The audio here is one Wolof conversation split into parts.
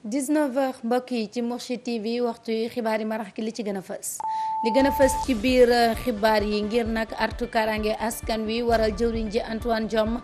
19h mbokk yi ci Mourchid TV waxtu yi xibaar yi marax ki li ci gën a fës li gën a fës ci biir xibaar yi ngir nag artu karange askan wi waral jëwriñ ji Antoine Diome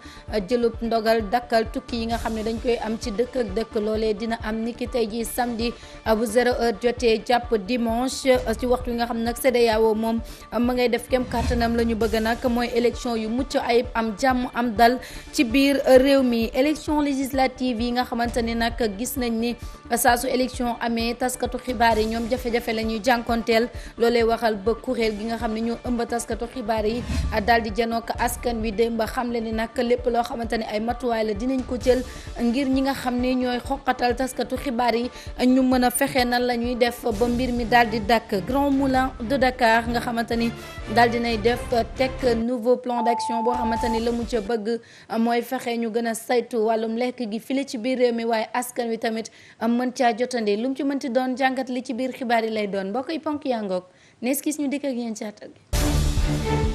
jëlub ndogal dakkal tukki yi nga xam ne dañ koy am ci dëkk ak dëkk loolee dina am niki tey ji samedi bu 0h jotee jàpp dimanche ci waxtu yi nga xam ne nag CEDEAO moom ma ngay def kem kàttanam la ñu bëgg nag mooy élection yu mucc ayib am jàmm am dal ci biir réew mi élection législative yi nga xamante ni nag gis nañ ni saa su élection amee taskatu xibaar yi ñoom jafe-jafe la ñuy jànkonteel loolee waxal ba kuréel gi nga xam ne ñoo ëmb taskatu xibaar yi daal di janook askan wi démb xam le ni nag lépp loo xamante ne ay matuwaay la dinañ ko jël ngir ñi nga xam ne ñooy xoqatal taskatu xibaar yi ñu mën a fexe nan la ñuy def ba mbir mi daal di dakk Grand Moulin de Dakar nga xamante ni daal dinay def teg nouveau plan d'action boo xamante ni la mu ca bëgg mooy fexe ñu gën a saytu wàllum lekk gi file ci biir réew mi waaye askan wi tamit mën caa jotande lu mu ci mënti doon jàngat li ci biir xibaar yi lay doon mbokk yi ponk yaa ngoog nees gis ñu dikk ak yéen ci àttal gi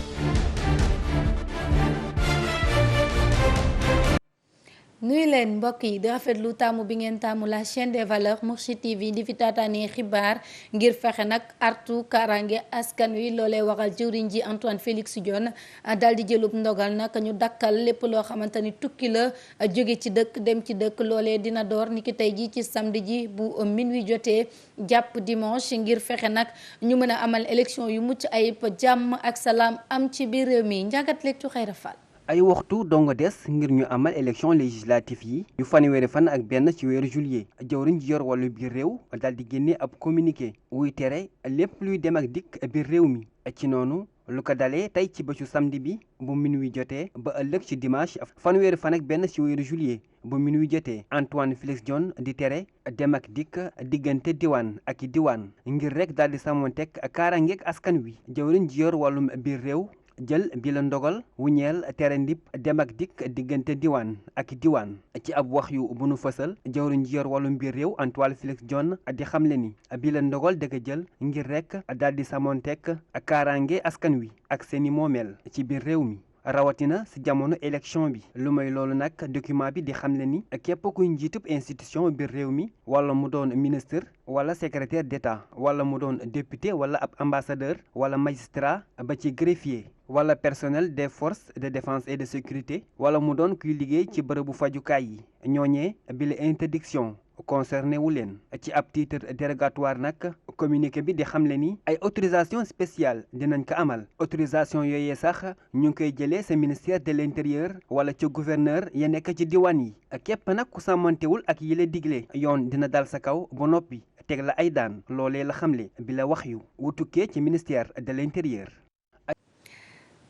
nuyu leen mbokk yi di rafetlu taamu bi ngeen taamu la chaîne des valeurs Mourchid TV di fi taataanee xibaar ngir fexe nag artu karange askan wi loolee waral jëwriñ ji Antoine Félix Diome daal di jëlub ndogal nag ñu dakkal lépp loo xamante ni tukki la jóge ci dëkk dem ci dëkk loolee dina door niki tey ji ci samedi ji bu minuit jotee jàpp dimanche ngir fexe nag ñu mën a amal élection yu mucc ayib jàmm ak salaam am ci biir réew mi njàngat lektu Xayra Fall. ay waxtu donga des ngir ñu amal élection législative yi yu fanweeri fan ak benn ci weeru juillet jëwriñ ji yor wàllu biir réew daal di génne ab communiqué wuy tere lépp luy dem ak dikk biir réew mi ci noonu lu ko dalee tey ci bésu samedi bi bu minuit jotee ba ëllëg ci dimanche fanweeri fan ak benn ci weeru juillet bu minuit jotee Antoine Félix Diome di tere dem ak dikk diggante diwaan ak diwaan ngir rek daal di sàmmonteeg kaaraangeeg askan wi jëwriñ ji yor wàllum biir réew jël bi la ndogal wu ñeel tere ndip dem ak dikk diggante diwaan ak diwaan ci ab wax yu bu nu fësal jawriñ ji yor wàllum biir réew Antoine Félix Diome di xamle ni bi la ndogal dëgg jël ngir rek daal di samonteek kaaraange askan wi ak seeni moomeel ci biir réew mi rawatina si jamono élection bi lu may loolu nag document bi di xamle ni képp kuy njiitub institution biir réew mi wala mu doon ministre wala secrétaire d'État wala mu doon député wala ab ambassadeur wala magistrat ba ci greffier wala personnel des forces de défense et de sécurité wala mu doon kuy liggéey ci bërëbu fajukaay yi ñooñee bi la interdiction concerné wu leen ci ab titre dérogatoire nag communiqué bi di xamle ni ay autorisation spéciale dinañ ko amal autorisation yooyee sax ñu ngi koy jëlee sa ministère de l'intérieur wala ci gouverneur ya nekk ci diwaan yi képp nag ku sàmmantewul ak yile digle yoon dina dal sa kaw ba noppi teg la ay daan loolee la xamle bi la wax yu wutukkee ci ministère de l'intérieur.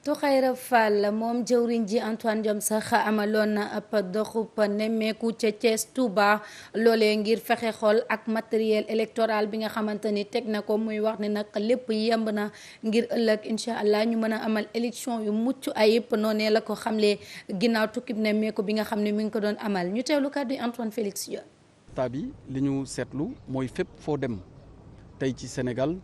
tu Xayra Fall moom jëwriñ ji Antoine Diome sax amaloon na ab doxub nemmeeku ca Thiès Touba loolee ngir fexe xool ak matériel électoral bi nga xamante ni teg na ko muy wax ne nag lépp yemb na ngir ëllëg incha allah ñu mën a amal élection yu mucc ayib noonee la ko xamlee ginnaaw tukkib nemmeeku bi nga xam ne mi ngi ko doon amal ñu teewlu kàddu Antoine Félix Diome. taa bi li ñu seetlu mooy fépp foo dem tey ci Sénégal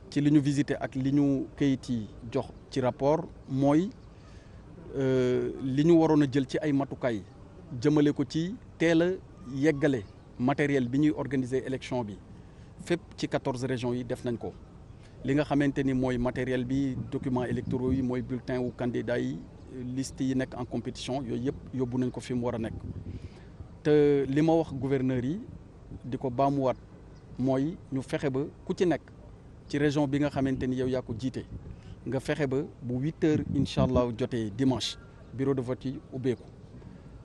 ci li ñu visité ak li ñu kayit yi jox ci rapport mooy li ñu waroon a jël ci ay matukaay jëmale ko ci teel a yeggale matériel bi ñuy organiser élection bi fépp ci 14 régions yi def nañ ko li nga xamante ni mooy matériel bi documents électoraux yi mooy bulletin wu candidat yi liste yi nekk en compétition yooyu yëpp yóbbu nañ ko fi mu war a nekk te li ma wax gouverneur yi di ko baamuwaat mooy ñu fexe ba ku ci nekk ci région bi nga xamante ni yow yaa ko jiite nga fexe ba bu 8h incha allah jotee dimanche bureau de vote yi ubbeeku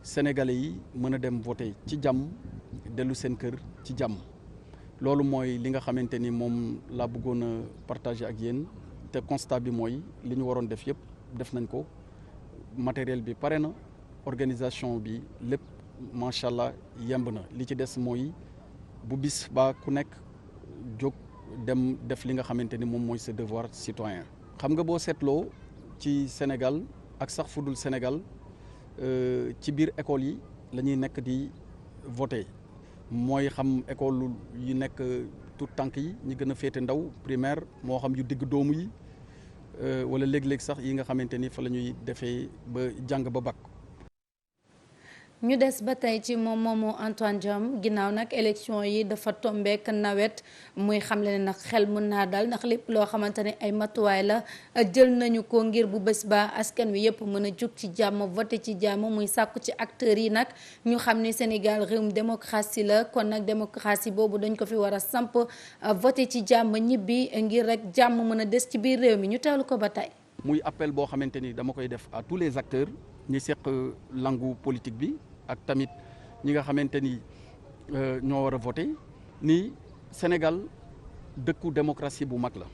sénégalais yi mën a dem voter ci jàmm dellu seen kër ci jàmm loolu mooy li nga xamante ni moom laa bëggoon a partager ak yéen te constat bi mooy li ñu waroon def yëpp def nañ ko matériel bi pare na organisation bi lépp macha allah yemb na li ci des mooy bu bis ba ku nekk jóg dem def li nga xamante ni moom mooy sa devoir citoyen xam nga boo seetloo ci Sénégal ak sax fudul Sénégal ci biir école yi la ñuy nekk di voter mooy xam école yi nekk tout tànk yi ñi gën a féete ndaw primaire moo xam yu digg doomu yi wala léeg-léeg sax yi nga xamante ni fa la ñuy defee ba jàng ba bac. ñu des ba tey ci moom moomu Antoine Diome ginnaaw nag élection yi dafa tombeek nawet muy xamle ne nag xel mën naa dal ndax lépp loo xamante ne ay matuwaay la jël nañu ko ngir bu bés ba askan wi yëpp mën a jug ci jàmm voté ci jàmm muy sàkku ci acteurs yi nag ñu xam ne Sénégal réewum démocratie la kon nag démocratie boobu dañ ko fi war a samp voté ci jàmm ñibbi ngir rek jàmm mën a des ci biir réew mi ñu teewlu ko ba tey. muy appel boo xamante ni dama koy def à tous les acteurs ñi seq langu politique bi. ak tamit ñi nga xamante ni ñoo war a voté ni Sénégal dëkku démocratie bu mag la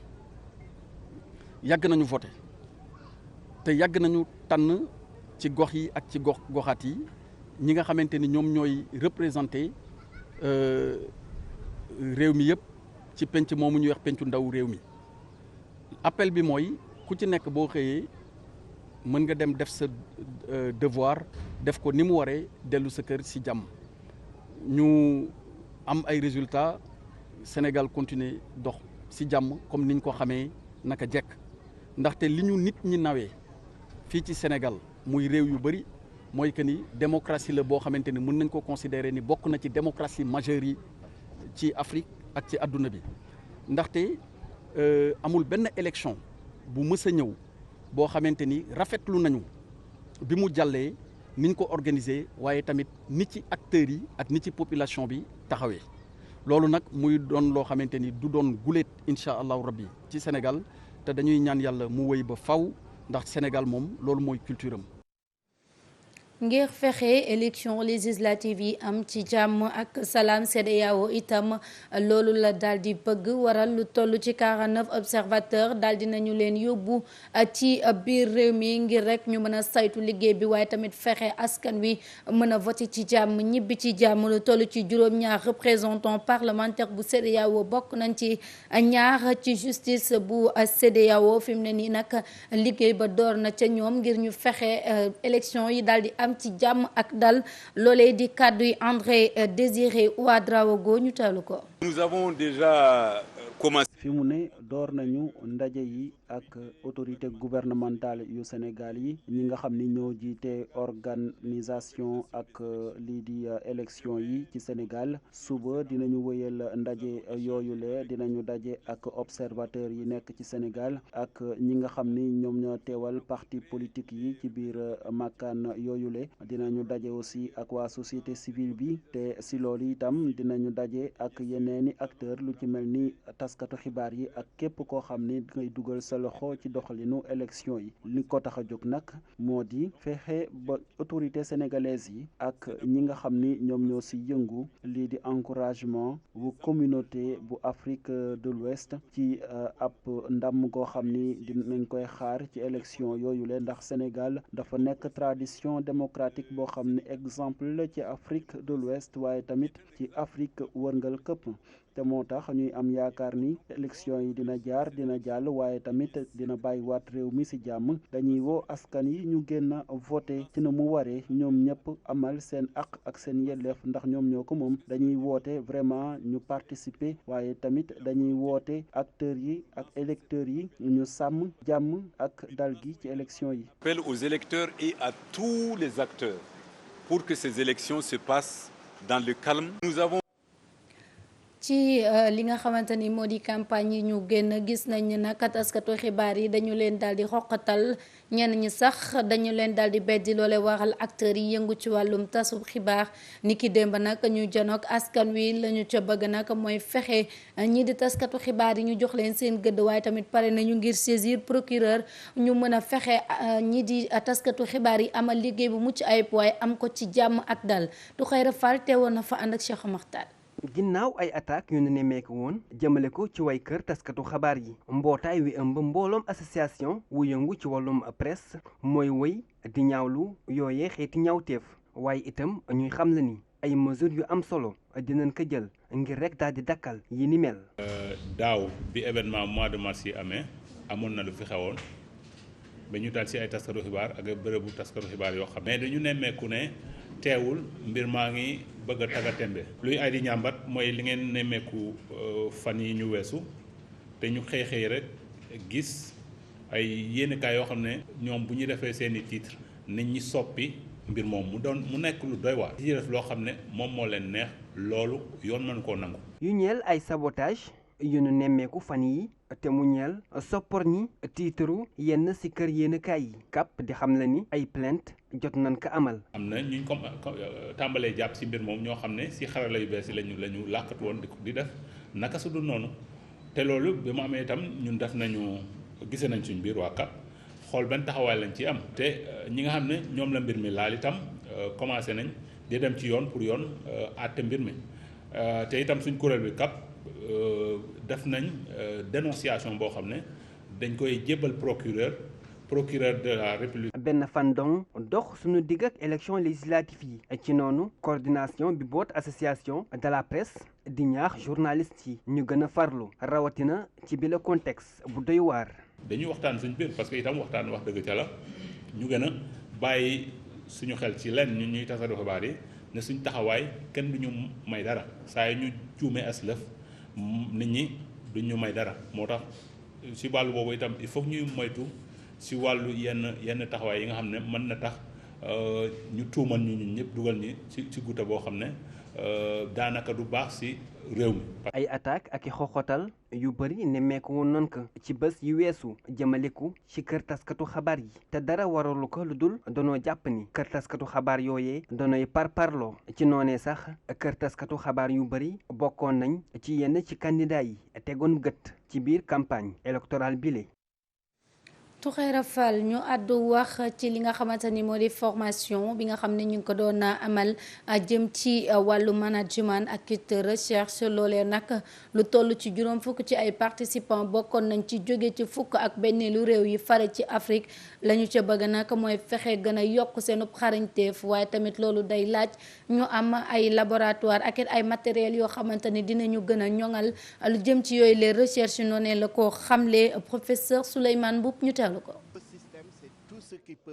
yàgg nañu voté te yàgg nañu tànn ci gox yi ak ci goxaat yi ñi nga xamante ni ñoom ñooy représenté réew mi yëpp ci penc moomu ñuy wax pencu ndaw réew mi appel bi mooy ku ci nekk boo xëyee mën nga dem def sa devoir def ko ni mu waree dellu sa kër ci jàmm ñu am ay résultats Sénégal continuer dox ci jàmm comme niñ ko xamee naka jekk ndaxte li ñu nit ñi nawee fii ci Sénégal muy réew yu bari mooy que ni démocratie la boo xamante ni mën nañ ko considérer ni bokk na ci démocratie majeure yi ci Afrique ak ci àdduna bi ndaxte amul benn élection bu mës a ñëw boo xamante ni rafetlu nañu bi mu jàllee niñ ko organiser waaye tamit ni ci acteurs yi ak ni ci population bi taxawee loolu nag muy doon loo xamante ni du doon guléet incha allahu rabbi ci Sénégal te dañuy ñaan yàlla mu wéy ba faw ndax Sénégal moom loolu mooy culture am. ngir fexe élection législative yi am ci jàmm ak salaam CEDEAO itam loolu la daal di bëgg waral lu toll ci 49 observateurs daal di nañu leen yóbbu ci biir réew mi ngir rek ñu mën a saytu liggéey bi waaye tamit fexe askan wi mën a voté ci jàmm ñibbi ci jàmm lu toll ci juróom-ñaar représentant parlementaire bu CEDEAO bokk nañ ci ñaar ci justice bu CEDEAO fi mu ne nii nag liggéey ba door na ca ñoom ngir ñu fexe élection yi daal di am ci jàmm ak dal loolee di kàddu yi André Désiré Ouedraogo ñu teewlu ko. Nous avons déjà commencé. fi mu ne door nañu ndaje yi ak autorité gouvernementale yu Sénégal yi ñi nga xam ni ñoo jiite organisation ak lii di élection yi ci Sénégal suba dinañu wëyal ndaje yooyule dinañu daje ak observateurs yi nekk ci Sénégal ak ñi nga xam ni ñoom ñoo teewal parti politique yi ci biir makkaan yooyule dinañu daje aussi ak waa société civile bi te si loolu itam dinañu daje ak yeneeni acteur lu ci mel ni taskatu xibaar yi ak képp koo xam ni ngay dugal sa loxo ci doxalinu élection yi li ko tax a jóg nag moo di fexe ba autorité sénégalaise yi ak ñi nga xam ni ñoom ñoo si yëngu lii di encouragement bu communauté bu Afrique de l'Ouest ci ab ndam goo xam ni dinañ koy xaar ci élection yooyu le ndax Sénégal dafa nekk tradition démocratique boo xam ne exemple la ci Afrique de l'Ouest waaye tamit ci Afrique wërngal këpp te moo tax ñuy am yaakaar ni élection yi dina dina jàll waaye tamit dina bàyyiwaat réew mi ci jàmm dañuy woo askan yi ñu génn voté ci na mu waree ñoom ñëpp amal seen àq ak seen yelleef ndax ñoom ñoo ko moom dañuy woote vraiment ñu participer waaye tamit dañuy woote acteurs yi ak électeurs yi ñu sàmm jàmm ak dal gi ci élection yi. Appel aux électeurs et à tous les acteurs pour que ces élections se passent dans le calme. Nous avons ci li nga xamante ni moo di campagne yi ñu génn gis nañ ne nag taskatu xibaar yi dañu leen daal di xoqatal ñenn ñi sax dañu leen daal di beddi loole waral acteurs yi yëngu ci wàllum tasub xibaar ni ki démb nag ñu janook askan wi lañu ca bëgg nag mooy fexe ñii di taskatu xibaar yi ñu jox leen seen gëdd waaye tamit pare nañu ngir saisir procureur ñu mën a fexe ñii di taskatu xibaar yi amal liggéey bu mucc ayib waaye am ko ci jàmm ak dal du xayra fal teewoon na fa ànd ak Cheikh Makhtar. ginnaaw ay attaques yu ne nemmeeku woon jëmale ko ci way kër taskatu xabaar yi mbootaay wi ëmb mbooloom association wu yëngu ci wàllum presse mooy woy di ñaawlu yooyee xeeti ñaawteef waaye itam ñuy xam la ni ay mesures yu am solo dinañ ko jël ngir rek daal di dakkal yi ni mel. daaw bi événement mois de mars yi amee amoon na lu fi xewoon ba ñu daal ci ay taskatu xibaar ak bërëbu taskatu xibaar yoo xam mais dañu nemmeeku ne teewul mbir maa ngi bëgg a tagga tembe luy ay di ñàmbat mooy li ngeen nemmeeku fan yi ñu weesu te ñu xëy rek gis ay yéenekaay yoo xam ne ñoom bu ñu defee seeni titre nit ñi soppi mbir moom mu nekk lu doy waar. di def loo xam ne moom moo leen neex loolu yoon mën koo nangu. yu ñeel ay sabotage yu nu nemmeeku fan yi te mu ñeel soppor ñi tiitaru yenn ci kër yéenekaay yi CAP di xam la ni ay plainte jot nañ ko amal. am na ñu tàmbalee jàpp ci mbir moom ñoo xam ne ci xarala yu bees yi lañu làkkatu woon di def naka su dul noonu te loolu bi mu amee itam ñun def nañu gise nañ suñ biir waa CAP xool benn taxawaay lañ ci am te ñi nga xam ne ñoom la mbir mi laal itam commencé nañ di dem ci yoon pour yoon àtte mbir mi te itam suñ kuréel bi CAP def nañ dénonciation boo xam ne dañ koy jébbal procureur de la République. benn fan dong dox suñu digg ak élection législative yi ci noonu coordination bi boot association de la presse di ñaax journalistes yi ñu gën a farlu rawatina ci bi le contexte bu doy waar. dañuy waxtaan suñ biir parce que itam waxtaan wax dëgg ca la ñu gën a bàyyi suñu xel ci lenn ñun ñuy tasaare xibaar yi ne suñ taxawaay kenn du ñu may dara saa yi ñu juumee aslëf nit ñi duñ ñu may dara moo tax si wàllu boobu itam il faut ñuy moytu si wàllu yenn taxawaay yi nga xam ne mën na tax ñu tuumal ñu ñun ñëpp dugal ñi ci guuta boo xam ne daanaka du baax si réew mi. ay attaque ak i xoxotal yu bëri nemmeeku woon nañ ko ci bés yu weesu jëmaleku ci kër taskatu xabaar yi te dara waralu ko lu dul danoo jàpp ni kër taskatu xabaar yooyee danooy parparloo ci noonee sax kër taskatu xabaar yu bëri bokkoon nañ ci yenn ci candidat yi tegoon gët ci biir campagne électorale bile. Toukhayra Fall ñu àddu wax ci li nga xamante ni moo di formation bi nga xam ne ñu ngi ko doon amal jëm ci wàllu management ak it recherche loolee nag lu toll ci juróom fukk ci ay participants bokkoon nañ ci jóge ci fukk ak benn lu réew yi fare ci Afrique la ñu ca bëgg nag mooy fexe gën a yokk seen xarañteef waaye tamit loolu day laaj ñu am ay laboratoire ak it ay matériels yoo xamante ni dinañu gën a ñoŋal lu jëm ci yooyu les recherches noonu la ko xamle professeur Souleymane Mboup ñu teewlu ko.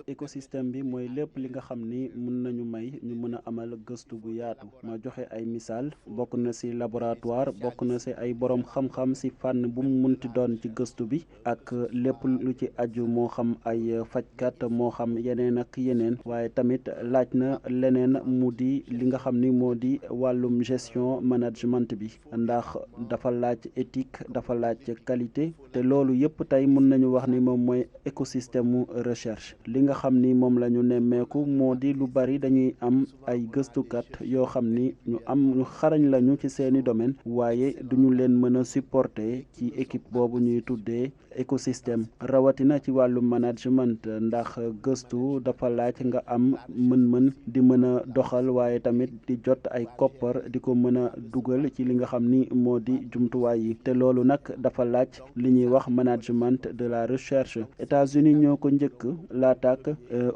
écosystème bi mooy lépp li nga xam ni mën nañu may ñu mën a amal gëstu bu yaatu ma joxe ay misaal bokk na ci laboratoire bokk na ci ay borom xam-xam ci fànn bu mu munti doon ci gëstu bi ak lépp lu ci aju moo xam ay fajkat moo xam yeneen ak yeneen waaye tamit laaj na leneen mu di li nga xam ni moo di wàllum gestion management bi ndax dafa laaj éthique dafa laaj qualité te loolu yëpp tey mën nañu wax ni moom mooy écosystème mu recherche li nga xam ni moom la ñu nemmeeku moo di lu bari dañuy am ay gëstukat yoo xam ni ñu xarañ lañu ci seeni domaine waaye duñu leen mën a supporter ci équipe boobu ñuy tuddee écosystème rawatina ci wàllu management ndax gëstu dafa laaj nga am mën-mën di mën a doxal waaye tamit di jot ay koppar di ko mën a dugal ci li nga xam ni moo di jumtuwaay yi te loolu nag dafa laaj li ñuy wax management de la recherche États-Unis ñoo ko njëkk laataak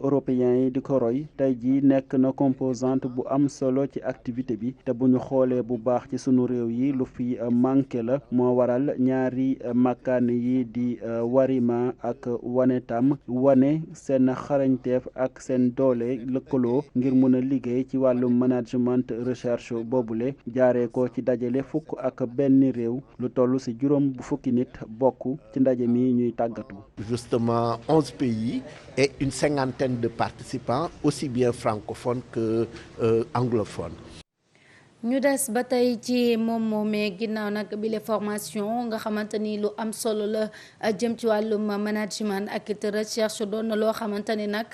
européens yi di ko roy tey jii nekk na composante bu am solo ci activité bi te bu ñu xoolee bu baax ci sunu réew yi lu fi manqué la moo waral ñaari makkaan yi di Warima ak Wanetam wane seen xarañteef ak seen doole lëkkaloo ngir mën a liggéey ci wàllu management recherche boobule jaaree ko ci dajale fukk ak benn réew lu toll ci juróom bu fukki nit bokk ci ndaje mi ñuy tàggatu. Justement 11 pays et une cinquantaine de participants aussi bien francophones que anglophones. ñu des ba tey ci moom moomee ginnaaw nag bile formation nga xamante ni lu am solo la jëm ci wàllum management ak it recherche doon na loo xamante ni nag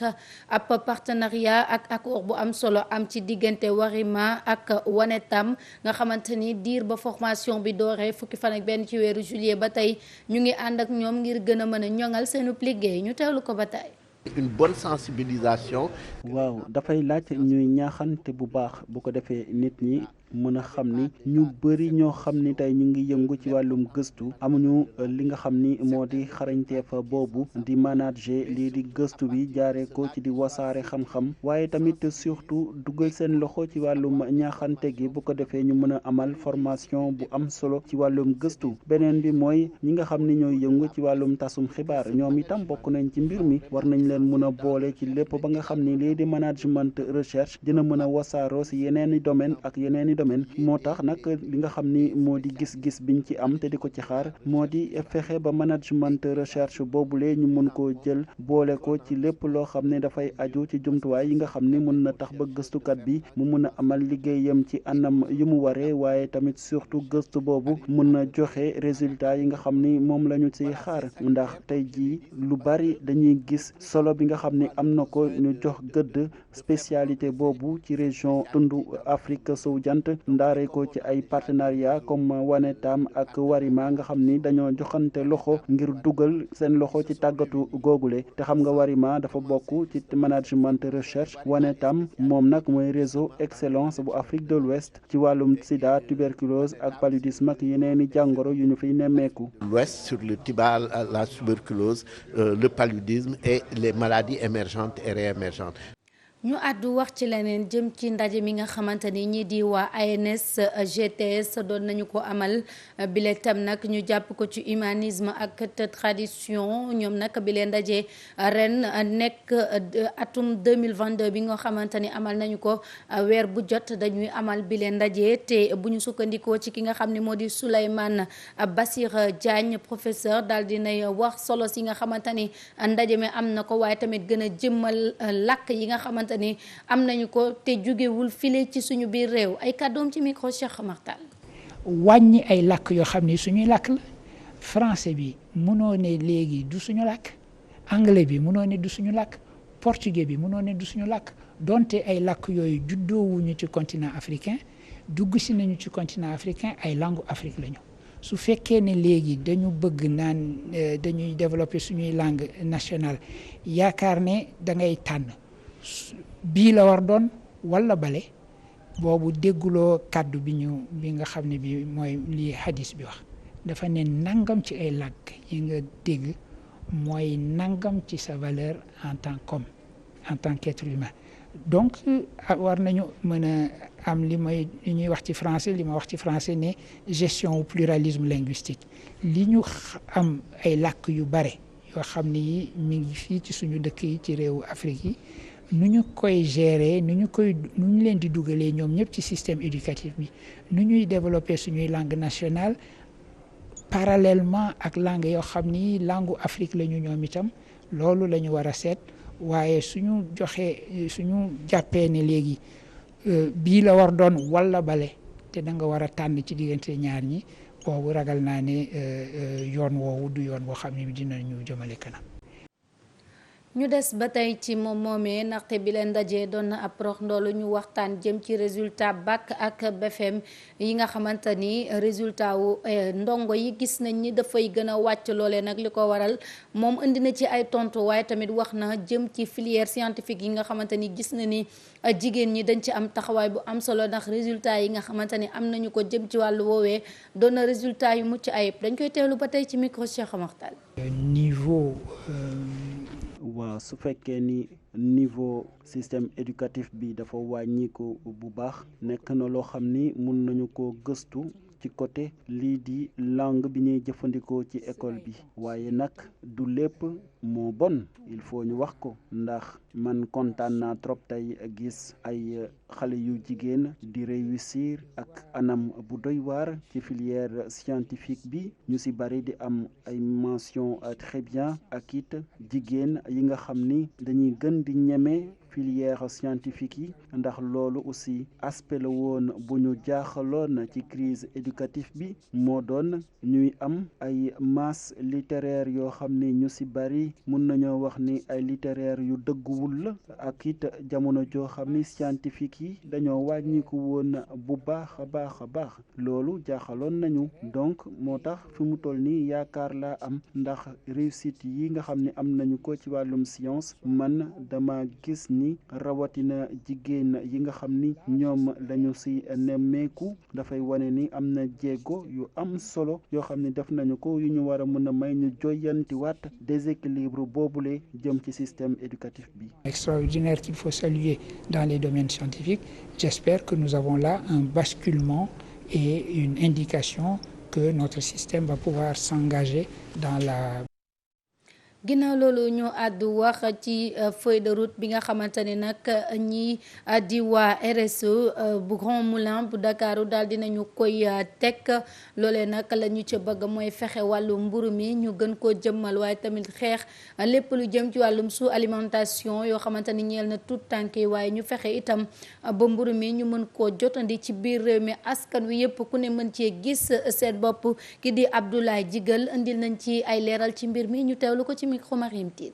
ab partenariat ak accord bu am solo am ci diggante Warima ak Wanetam nga xamante ni diir ba formation bi dooree fukki fan ak benn ci weeru juillet ba tey ñu ngi ànd ak ñoom ngir gën a mën a ñoŋal seenu liggéey ñu teewlu ko ba tey. Une bonne sensibilisation. waaw dafay laaj ñuy ñaaxante bu baax bu ko defee nit ñi mën a xam ni ñu bëri ñoo xam ni tey ñu ngi yëngu ci wàllum gëstu amuñu li nga xam ni moo di xarañteef boobu di manager lii di gëstu bi jaaree ko ci di wasaare xam-xam waaye tamit surtout dugal seen loxo ci wàllum ñaaxante gi bu ko defee ñu mën a amal formation bu am solo ci wàllum gëstu beneen bi mooy ñi nga xam ni ñooy yëngu ci wàllum tasum xibaar ñoom itam bokk nañ ci mbir mi war nañ leen mën a boole ci lépp ba nga xam ni lii di management recherche dina mën a wasaaroo si yeneeni domaine ak yeneeni domaine moo tax nag li nga xam ni moo di gis-gis biñ ci am te di ko ci xaar moo di fexe ba management recherche boobule ñu mën koo jël boole ko ci lépp loo xam ne dafay aju ci jumtuwaay yi nga xam ni mën na tax ba gëstukat bi mu mën a amal liggéeyam ci anam yu mu waree waaye tamit surtout gëstu boobu mën na joxe résultat yi nga xam ni moom la ñu ciy xaar ndax tey jii lu bari dañuy gis solo bi nga xam ni am na ko ñu jox gëdd spécialité boobu ci région tundu Afrique sowu jant ndaare ko ci ay partenariat comme Wanetam ak Warima nga xam ni dañoo joxante loxo ngir dugal seen loxo ci tàggatu googule te xam nga Warima dafa bokk ci management recherche Wanetam moom nag mooy réseau excellence bu Afrique de l'Ouest ci wàllum sida tuberculose ak paludisme ak yeneeni jàngoro yu ñu fiy nemmeeku. L'Ouest sur le sida, la tuberculose, le paludisme et les maladies émergentes et réémergentes. ñu àddu wax ci leneen jëm ci ndaje mi nga xamante ni ñi di waa ANS GTS doon nañu ko amal bile tam nag ñu jàpp ko ci humanisme ak tradition ñoom nag bile ndaje ren nekk atum 2022 bi nga xamante ni amal nañu ko weer bu jot dañuy amal bile ndaje te bu ñu sukkandikoo ci ki nga xam ne moo di Souleymane Bassir Diagne professeur daal dinay wax solo si nga xamante ni ndaje mi am na ko waaye tamit gën a jëmmal làkk yi nga xamante ni am nañu ko te jógewul file ci suñu biir réew ay kàddoom ci micro Cheikh Martal. wàññi ay làkk yoo xam ni suñuy làkk la français bi mënoo ne léegi du suñu làkk anglais bi mënoo ne du suñu làkk portugais bi mënoo ne du suñu làkk donte ay làkk yooyu juddoowuñu ci continent africain dugg si nañu ci continent africain ay langue Afrique lañu su fekkee ne léegi dañu bëgg naan dañuy développer suñuy langue nationale yaakaar ne da ngay tànn bii la war doon walla bale boobu dégguloo kàddu bi nga xam ne bi mooy li hadis bi wax dafa ne nangam ci ay làkk yi nga dégg mooy nangam ci sa valeur en tant qu'être humain donc war nañu mën a am li ñuy wax ci français li ma wax ci français ne gestion au pluralisme linguistique li ñu am ay làkk yu bare yoo xam ne yi mi ngi fii ci suñu dëkk yi ci réewu Afrique yi nu ñu koy gérer nu ñu leen di dugalee ñoom ñëpp ci système éducatif bi nu ñuy développer suñuy langue nationale parallèlement ak langue yoo xam ni langue Afrique la ñu ñoom itam loolu la ñu war a seet waaye suñu jàppee ne léegi bii la war doon walla bale te da nga war a tànn ci diggante ñaar ñi boobu ragal naa ne yoon woowu du yoon boo xam ne dinañu jëmale kanam. ñu des ba tey ci moom moomee ndaxte bi leen dajee doon na ab prox ndoolu ñu waxtaan jëm ci résultat bac ak BFEM yi nga xamante ni résultat wu ndongo yi gis nañ ni dafay gën a wàcc loolee nag li ko waral moom indi na ci ay tontu waaye tamit wax na jëm ci filière scientifique yi nga xamante ni gis na ni jigéen ñi dañ ci am taxawaay bu am solo ndax résultat yi nga xamante ni am nañu ko jëm ci wàllu woowee doon na résultat yu mucc ayib dañ koy teewlu ba tey ci micro Cheikh Martal. waaw su fekkee ni niveau système éducatif bi dafa wàññiku bu baax nekk na loo xam ni mun nañu ko gëstu ci côté lii di langue bi ñuy jëfandikoo ci école bi waaye nag du lépp moo bon il faut ñu wax ko ndax man kontaan naa trop tey gis ay xale yu jigéen di réussir ak anam bu doy waar ci filière scientifique bi ñu ci bari di am ay mention très bien ak it jigéen yi nga xam ni dañuy gën di ñeme filière scientifique yi ndax loolu aussi aspect la woon bu ñu jaaxaloon ci crise éducative bi moo doon ñuy am ay masse littéraire yoo xam ni ñu ci bari mun nañoo wax ni ay littéraire yu dëgguwul la ak it jamono joo xam ni scientifique yi dañoo wàññiku woon bu baax a baax loolu jaaxaloon nañu donc moo tax fi mu toll nii yaakaar laa am ndax réussite yi nga xam ni am nañu ko ci wàllum science man dama gis ni rawatina jigéen yi nga xam ni ñoom lañu ci nemmeeku dafay wane ni am na jéego yu am solo yoo xam ni def nañu ko yu ñu war a mën a may ñu joyantiwaat déséquilibre boobule jëm ci système éducatif bi. Extraordinaire qu'il faut saluer dans les domaines scientifiques. J'espère que nous avons là un basculement et une indication que notre système va pouvoir s'engager dans la ginnaaw loolu ñu àddu wax ci feuille de route bi nga xamante ne nag ñi di waa RSE bu Grand Moulin bu Dakar daal dinañu koy teg loolee nag la ñu ca bëgg mooy fexe wàllu mburu mi ñu gën koo jëmmal waaye tamit xeex lépp lu jëm ci wàllum sous alimentation yoo xamante ni ñeel na tout tànk yi waaye ñu fexe itam ba mburu mi ñu mën koo jotandi ci biir réew mi askan wi yëpp ku ne mën cee gis seen bopp ki di Abdoulaye Digal indil nañ ci ay leeral ci mbir mi ñu teewlu ko ci micro Marim Tine.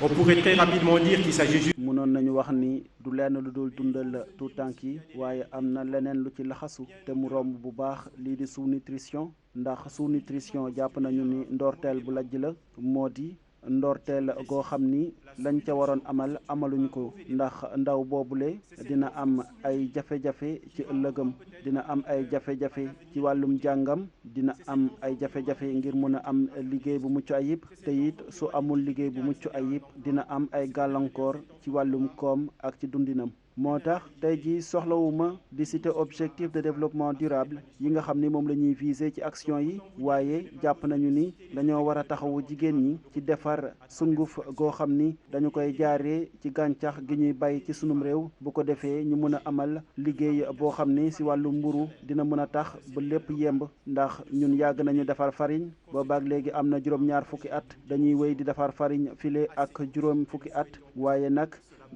On pourrait très rapidement dire qu'il s'agit juste. mënoon nañu wax ni du lenn lu dul dundal tout tànk yi waaye am na leneen lu ci laxasu te mu romb bu baax lii di sous-nutrition ndax sous-nutrition jàpp nañu ni ndorteel bu lajj la moo di ndorteel goo xam ni lañ ca waroon amaluñ ko ndax ndaw boobule dina am ay jafe-jafe ci ëllëgam dina am ay jafe-jafe ci wàllum jàngam dina am ay jafe-jafe ngir mun a am liggéey bu mucc ayib te it su amul liggéey bu mucc ayib dina am ay gàllankoor ci wàllum koom ak ci dundinam. moo tax tey jii soxlawuma di citer objectif de développement durable yi nga xam ni moom la ñuy viser ci action yi waaye jàpp nañu ni dañoo war a taxawu jigéen ñi ci defar sunguf goo xam ni dañu koy jaaree ci gàncax gi ñuy bay ci sunum réew bu ko defee ñu mën a amal liggéey boo xam ni si wàllu mburu dina mën a tax ba lépp yemb ndax ñun yàgg nañu defar farine boobaak léegi am na juróom-ñaar fukki at dañuy wéy di defar farine file ak juróom fukki at waaye nag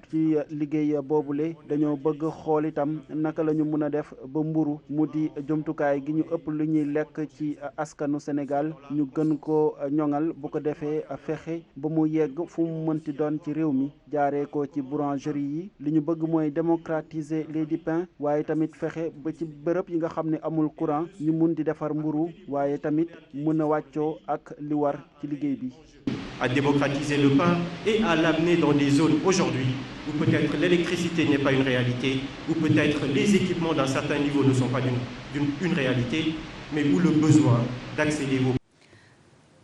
ci liggéey boobule dañoo bëgg xool itam naka la ñu mën a def ba mburu mu di jumtukaay gi ñu ëpp lu ñuy lekk ci askanu Sénégal ñu gën ko ñoŋal bu ko defee fexe ba mu yegg fu mu mënti doon ci réew mi jaaree ko ci boulangerie yi li ñu bëgg mooy démocratiser lait du pain waaye tamit fexe ba ci bërëb yi nga xam ne amul courant ñu mun di defar mburu waaye tamit mën a wàccoo ak li war ci liggéey bi. À démocratiser le pain et à l'amener dans des zones aujourd'hui où peut-être l'électricité n'est pas une réalité, où peut-être les équipements d'un certain niveau ne sont pas une réalité, mais où le besoin d'accéder au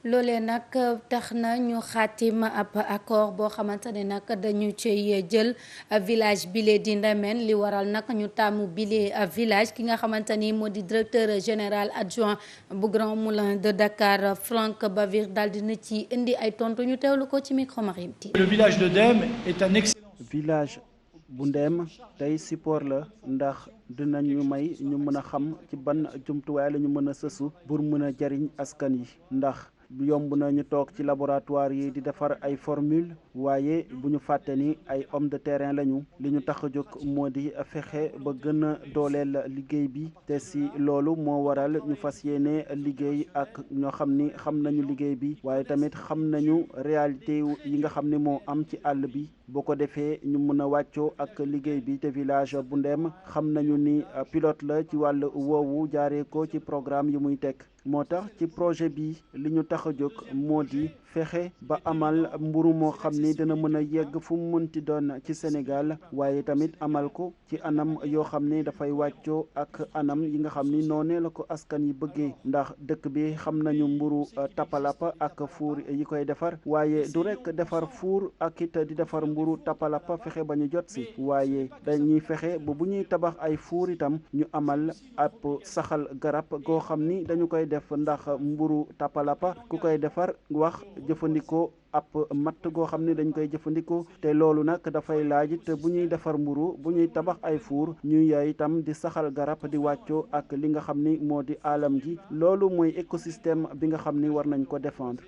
loolee nag tax na ñu xaatim ab accord boo xamante ne nag dañu cay jël village bile di Ndemène li waral nag ñu tàmmu bile village ki nga xamante ni moo di directeur général adjoint bu Grand Moulin de Dakar Franck Bavir daal dina ci indi ay tontu ñu teewlu ko ci micro Marim Tine. Le village de Ndem est un excellent village bu Ndem tey support la ndax dinañu may ñu mën a xam ci ban jumtuwaay la ñu mën a sësu pour mën a jariñ askan yi ndax yomb na ñu toog ci laboratoire yi di defar ay formule waaye bu ñu fàtte ni ay homme de terrain lañu li ñu tax a jóg moo di fexe ba gën a dooleel liggéey bi te si loolu moo waral ñu fas yéene liggéey ak ñoo xam ni xam nañu liggéey bi waaye tamit xam nañu réalité yi nga xam ni moo am ci àll bi boo ko defee ñu mën a wàccoo ak liggéey bi te village bu Ndem xam nañu ni pilote la ci wàll woowu jaaree ko ci programme yi muy teg moo tax ci projet bi li ñu tax a jóg moo di fexe ba amal mburu moo xam ni dina mën a yegg fu mu mënti doon ci Sénégal waaye tamit amal ko ci anam yoo xam ni dafay wàccoo ak anam yi nga xam ni noonee la ko askan yi bëggee ndax dëkk bi xam nañu mburu tapalapa ak fuur yi koy defar waaye du rekk defar fuur ak it di defar mburu tapalapa fexe ba ñu jot si waaye dañuy fexe ba bu ñuy tabax ay fuur itam ñu amal ab saxal garab goo xam ni dañu koy def ndax mburu tapalapa ku koy defar wax jëfandikoo ab matt goo xam ne dañ koy jëfandikoo te loolu nag dafay laaj te bu ñuy defar mburu bu ñuy tabax ay fuur ñuy itam di saxal garab di wàccoo ak li nga xam ni moo di alam gi loolu mooy écosystème bi nga xam ni war nañ ko défendre.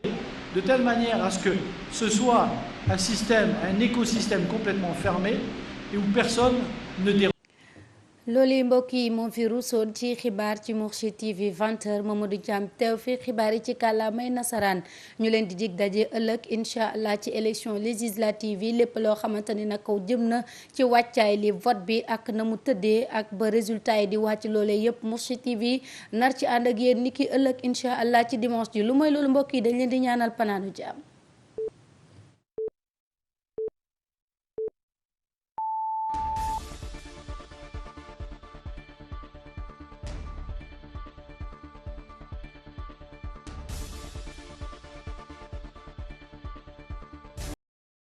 De telle manière à ce que ce soit un système, un écosystème complètement fermé et où personne ne dérange. loolu mbokk yi moom fi ruusoon ci xibaar ci Mourchid TV 20h Mamadou Thiam teew fi xibaar yi ci kàllaamay nasaraan ñu leen di dig daje ëllëg incha allah ci élection législative yi lépp loo xamante ni nag jëm na ci wàccaay li vote bi ak na mu tëddee ak ba résultat yi di wàcc loolee yëpp Mourchid TV nar ci ànd ak yéen ni ki ëllëg incha allah ci dimanche ji lu mooy loolu mbokk yi dañ leen di ñaanal panaanu jàmm.